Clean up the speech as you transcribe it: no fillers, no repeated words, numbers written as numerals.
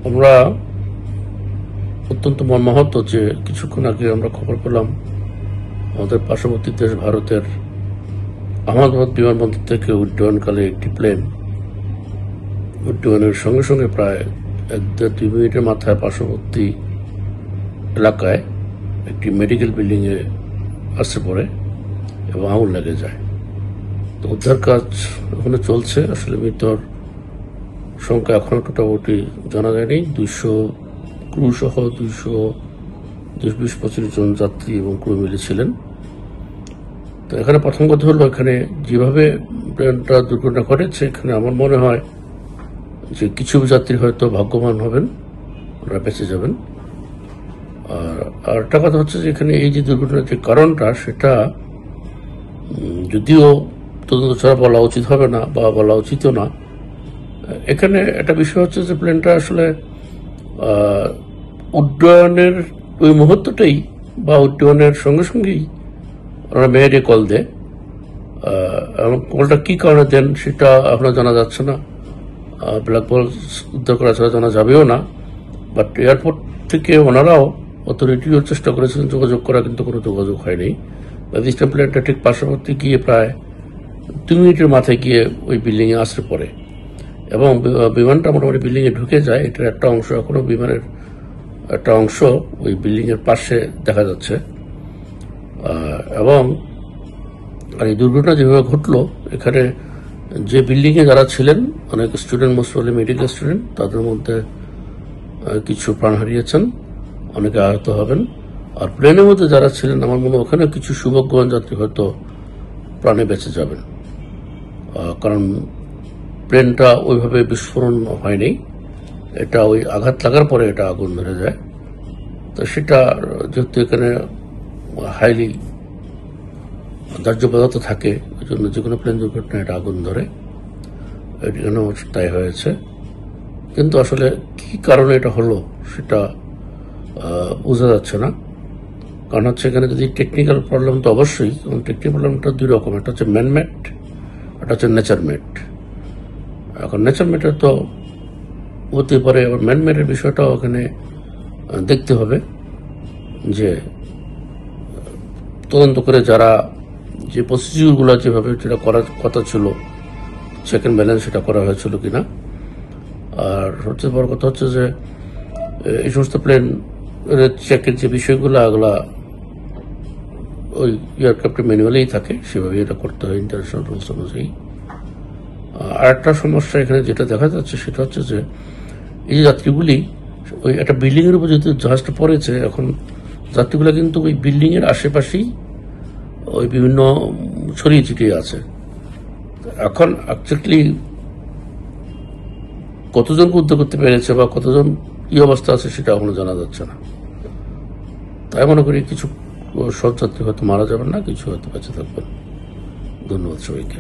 আমরা অত্যন্ত মর্মাহত যে কিছুক্ষণ আগে আমরা খবর পেলাম আমাদের পার্শ্ববর্তী দেশ ভারতের আহমেদাবাদ বিমানবন্দর থেকে উড্ডয়নকালে একটি প্লেন উড্ডয়নের সঙ্গে সঙ্গে প্রায় 1-2 মিনিটের মাথায় পার্শ্ববর্তী এলাকায় একটি মেডিকেল বিল্ডিংয়ে আসতে পড়ে এবং আগুন লেগে যায়। তো উদ্ধার কাজ ওখানে চলছে। আসলে মৃতর সংখ্যা এখনো মোটামুটি জানা যায়নি। 200 ক্রু সহ 220-25 জন যাত্রী এবং ক্রু মিলে ছিলেন। তো এখানে প্রথম কথা হলো, এখানে যেভাবে প্লেনটা দুর্ঘটনা ঘটেছে, এখানে আমার মনে হয় যে কিছু যাত্রী হয়তো ভাগ্যবান হবেন, ওরা বেঁচে যাবেন। আর একটা কথা হচ্ছে যে এখানে এই যে দুর্ঘটনার যে কারণটা, সেটা যদিও তদন্ত ছাড়া বলা উচিত হবে না বা বলা উচিতও না। এখানে একটা বিষয় হচ্ছে যে প্লেনটা আসলে উড্ডয়নের ওই মুহূর্তটাই বা উড্ডয়নের সঙ্গে সঙ্গেই ওরা মেয়েরে কল দেয়। কলটা কি কারণে দেন সেটা আপনার জানা যাচ্ছে না, ব্ল্যাক বক্স উদ্ধার করা ছাড়া জানা যাবেও না। বাট এয়ারপোর্ট থেকে ওনারাও অথরিটিও চেষ্টা করেছেন যোগাযোগ করা, কিন্তু কোনো যোগাযোগ হয়নি। প্লেনটা ঠিক পার্শ্ববর্তী গিয়ে প্রায় 2 মিনিটের মাথায় গিয়ে ওই বিল্ডিংয়ে আসতে পড়ে এবং বিমানটা মোটামুটি বিল্ডিংয়ে ঢুকে যায়। এটার একটা অংশ, এখনো বিমানের একটা অংশ ওই বিল্ডিংয়ের পাশে দেখা যাচ্ছে। এবং এই দুর্ঘটনা যেভাবে ঘটলো, এখানে যে বিল্ডিংয়ে যারা ছিলেন, অনেক student, most probably medical student, তাদের মধ্যে কিছু প্রাণ হারিয়েছেন, অনেকে আহত হবেন। আর প্লেনের মধ্যে যারা ছিলেন, আমার মনে হয় ওখানে কিছু সৌভাগ্যবান যাত্রী হয়তো প্রাণে বেঁচে যাবেন, কারণ প্লেনটা ওইভাবে বিস্ফোরণ হয়নি। এটা ওই আঘাত লাগার পরে এটা আগুন ধরে যায়। তো সেটা যেহেতু এখানে হাইলি দাহ্য পদার্থ থাকে, ওই জন্য যে কোনো প্লেন দুর্ঘটনা এটা আগুন ধরে, এখানেও তাই হয়েছে। কিন্তু আসলে কি কারণে এটা হলো সেটা বোঝা যাচ্ছে না। কারণ হচ্ছে এখানে যদি টেকনিক্যাল প্রবলেম, তো অবশ্যই টেকনিক্যাল প্রবলেমটা 2 রকম, একটা হচ্ছে ম্যানমেড, একটা হচ্ছে নেচারমেড। এখন নেচারমেডের তো হতে পারে, আবার ম্যানমেডের বিষয়টাও এখানে দেখতে হবে যে তদন্ত করে যারা যে প্রসিডিউরগুলো যেভাবে যেটা করার কথা ছিল, চেক অ্যান্ড ব্যালেন্স সেটা করা হয়েছিল কিনা। আর সবচেয়ে বড় কথা হচ্ছে যে এই সমস্ত প্লেন চেকের যে বিষয়গুলো, এগুলা ওই এয়ারক্রাফটের ম্যানুয়ালেই থাকে, সেভাবে এটা করতে হয় ইন্টারন্যাশনাল রুলস অনুযায়ী। আর একটা সমস্যা এখানে যেটা দেখা যাচ্ছে সেটা হচ্ছে যে এই যে যাত্রীগুলি ওই একটা বিল্ডিং এর উপর যেহেতু জাহাজটা পড়েছে, এখন যাত্রীগুলো কিন্তু ওই বিল্ডিং এর আশেপাশেই ওই বিভিন্ন ছড়িয়ে ছিটিয়ে আছে। এখন অ্যাকচুয়ালি কতজনকে উদ্ধার করতে পেরেছে বা কতজন কি অবস্থা আছে সেটা এখনো জানা যাচ্ছে না। তাই মনে করি কিছু সব যাত্রী হয়তো মারা যাবেন না, কিছু হয়তো বেঁচে থাকবেন। ধন্যবাদ সবাইকে।